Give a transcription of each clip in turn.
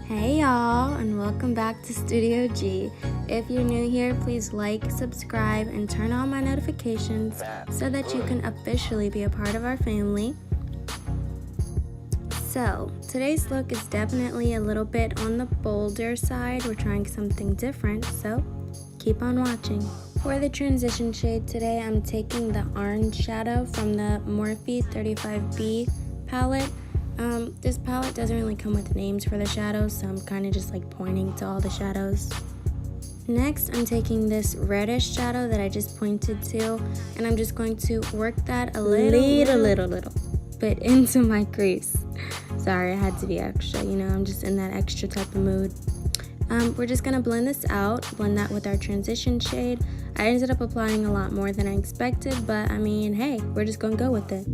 Hey y'all, and welcome back to Studio G. If you're new here, please like, subscribe, and turn on my notifications so that you can officially be a part of our family. So, today's look is definitely a little bit on the bolder side. We're trying something different, so keep on watching. For the transition shade today, I'm taking the orange shadow from the Morphe 35B palette. This palette doesn't really come with names for the shadows, so I'm kind of just like pointing to all the shadows. Next, I'm taking this reddish shadow that I just pointed to, and I'm just going to work that a little bit into my crease. Sorry, I had to be extra, I'm just in that extra type of mood. We're just gonna blend this out, blend that with our transition shade. I ended up applying a lot more than I expected, but I mean, hey, we're just gonna go with it.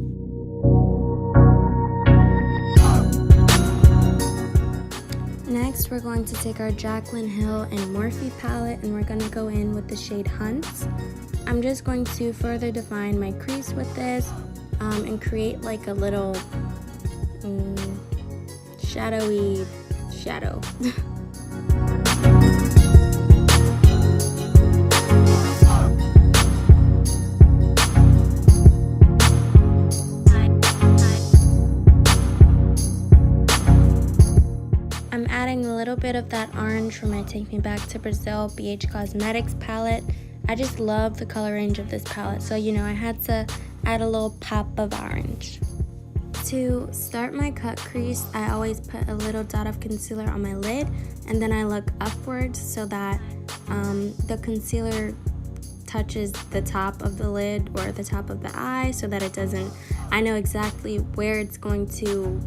Next, we're going to take our Jaclyn Hill and Morphe palette, and we're going to go in with the shade Hunts. I'm just going to further define my crease with this and create like a little shadowy shadow. I'm adding a little bit of that orange from my Take Me Back to Brazil BH Cosmetics palette. I just love the color range of this palette, so I had to add a little pop of orange. To start my cut crease, I always put a little dot of concealer on my lid, and then I look upwards so that the concealer touches the top of the lid or the top of the eye, so that it doesn't, I know exactly where it's going to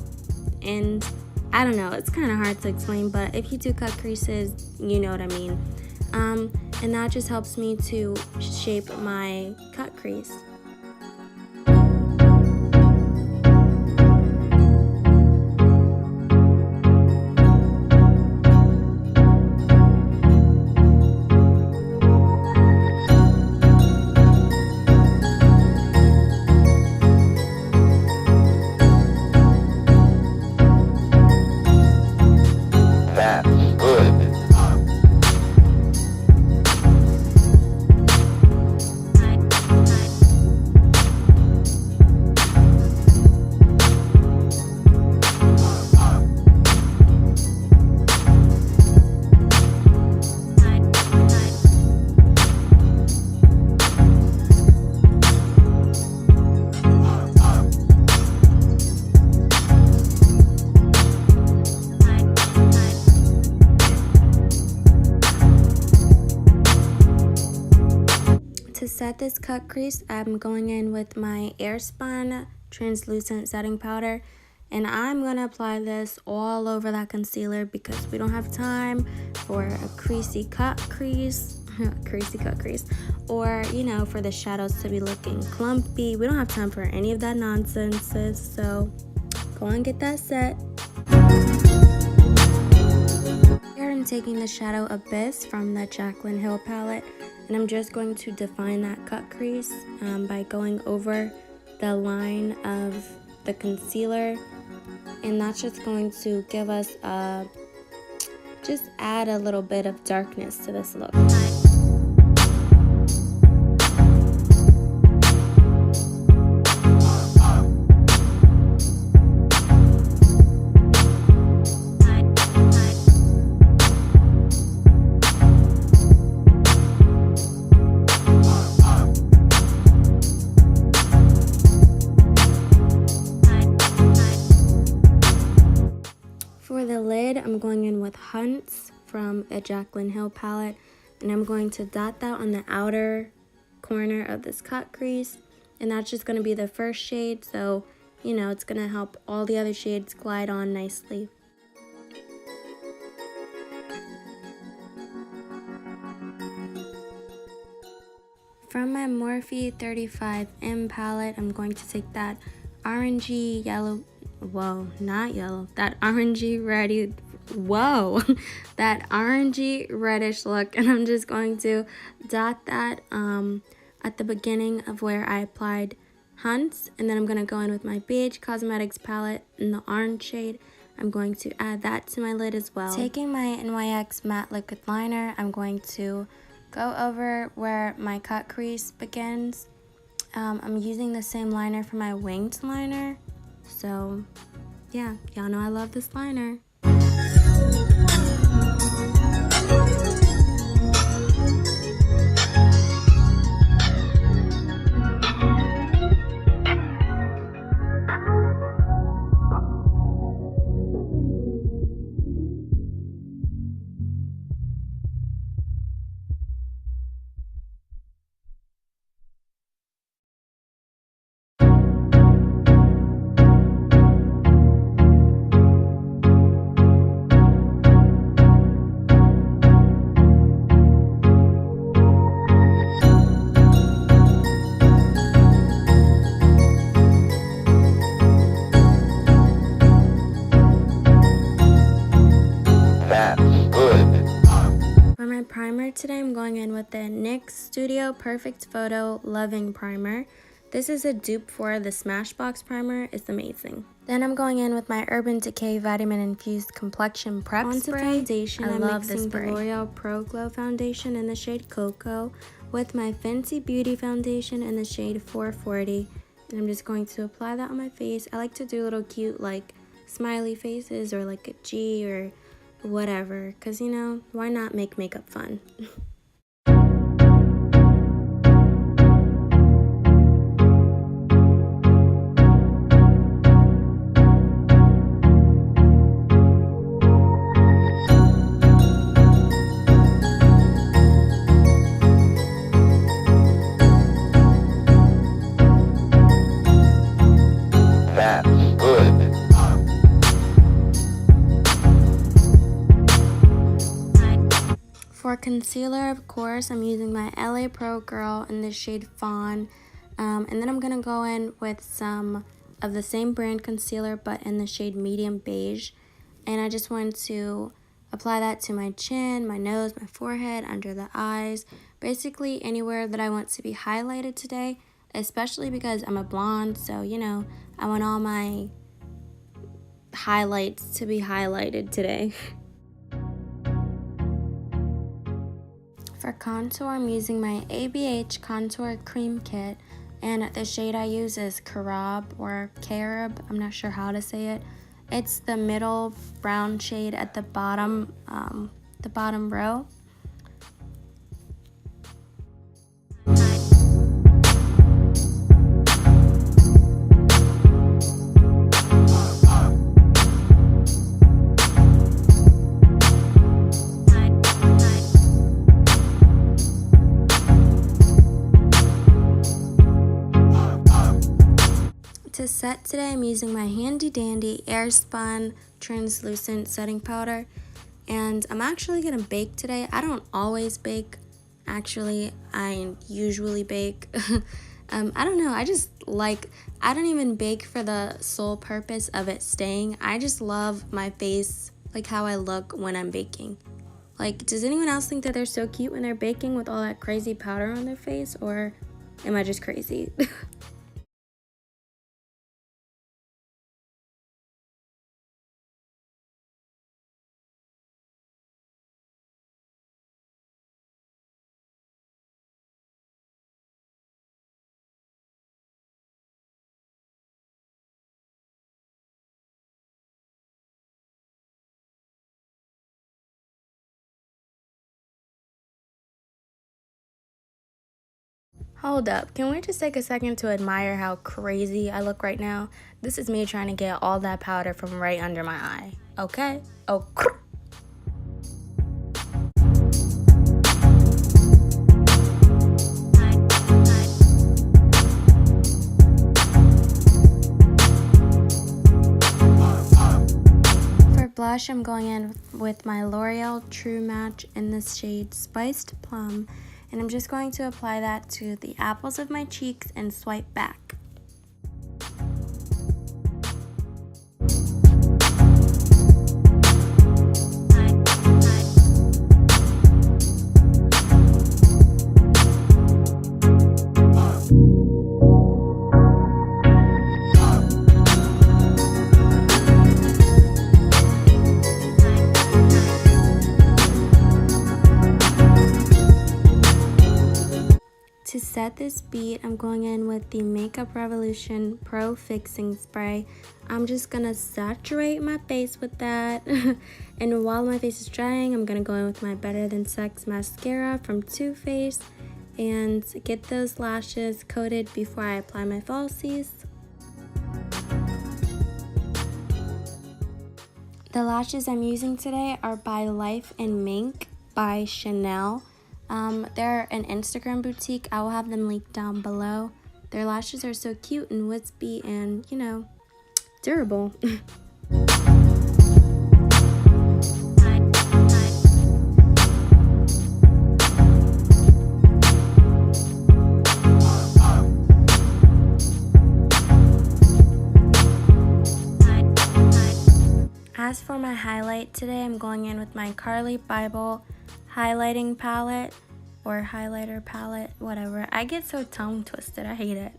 end. I don't know, it's kind of hard to explain, but if you do cut creases, you know what I mean. And that just helps me to shape my cut crease. To set this cut crease, I'm going in with my Airspun translucent setting powder, and I'm going to apply this all over that concealer because we don't have time for a creasy cut crease, or for the shadows to be looking clumpy. We don't have time for any of that nonsense, so go and get that set. Here I'm taking the Shadow Abyss from the Jaclyn Hill palette, and I'm just going to define that cut crease by going over the line of the concealer, and that's just going to give us just add a little bit of darkness to this look. For the lid, I'm going in with Hunts from the Jaclyn Hill palette, and I'm going to dot that on the outer corner of this cut crease, and that's just going to be the first shade, so it's going to help all the other shades glide on nicely. From my Morphe 35M palette, I'm going to take that orangey yellow, that orangey reddish look, and I'm just going to dot that at the beginning of where I applied Hunts, and then I'm going to go in with my BH Cosmetics palette in the orange shade, I'm going to add that to my lid as well. Taking my NYX matte liquid liner, I'm going to go over where my cut crease begins. I'm using the same liner for my winged liner. So yeah, y'all know I love this liner. For my primer today, I'm going in with the NYX Studio Perfect Photo Loving Primer. This is a dupe for the Smashbox primer. It's amazing. Then I'm going in with my Urban Decay Vitamin Infused Complexion Prep Spray. Foundation, I'm mixing the L'Oreal Pro Glow Foundation in the shade Cocoa with my Fenty Beauty Foundation in the shade 440. And I'm just going to apply that on my face. I like to do little cute like smiley faces or like a G or whatever, because you know, why not make makeup fun? For concealer, of course, I'm using my LA Pro Girl in the shade Fawn. And then I'm going to go in with some of the same brand concealer, but in the shade Medium Beige. And I just want to apply that to my chin, my nose, my forehead, under the eyes. Basically anywhere that I want to be highlighted today, especially because I'm a blonde. So, you know, I want all my highlights to be highlighted today. For contour, I'm using my ABH Contour Cream Kit, and the shade I use is Carob or Carob. I'm not sure how to say it. It's the middle brown shade at the bottom row. To set today, I'm using my handy dandy Airspun translucent setting powder, and I'm actually gonna bake today. I don't always bake, actually. I usually bake. I don't know, I don't even bake for the sole purpose of it staying. I just love my face, like how I look when I'm baking. Like, does anyone else think that they're so cute when they're baking with all that crazy powder on their face, or am I just crazy? Hold up, can we just take a second to admire how crazy I look right now? This is me trying to get all that powder from right under my eye, okay? Oh, for blush, I'm going in with my L'Oreal True Match in the shade Spiced Plum. And I'm just going to apply that to the apples of my cheeks and swipe back. set this bead, I'm going in with the Makeup Revolution Pro Fixing Spray. I'm just gonna saturate my face with that. And while my face is drying, I'm gonna go in with my Better Than Sex mascara from Too Faced and get those lashes coated before I apply my falsies. The lashes I'm using today are by Life in Mink by Chanel. They're an Instagram boutique. I will have them linked down below. Their lashes are so cute and wispy and, you know, durable. As for my highlight today, I'm going in with my Carly Bible highlighting palette or highlighter palette, whatever. I get so tongue twisted, I hate it.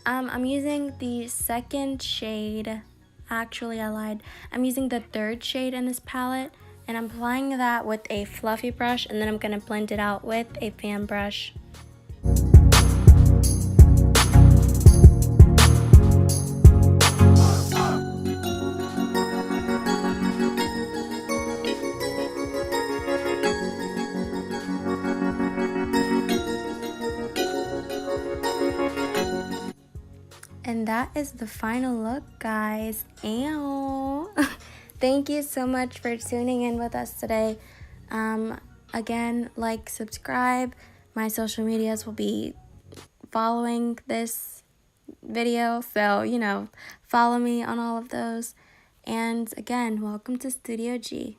I'm using the second shade. Actually, I lied. I'm using the third shade in this palette, and I'm applying that with a fluffy brush, and then I'm gonna blend it out with a fan brush. And that is the final look, guys. Ew. Thank you so much for tuning in with us today. Again, like, subscribe. My social medias will be following this video, so, you know, follow me on all of those. And again, welcome to Studio G.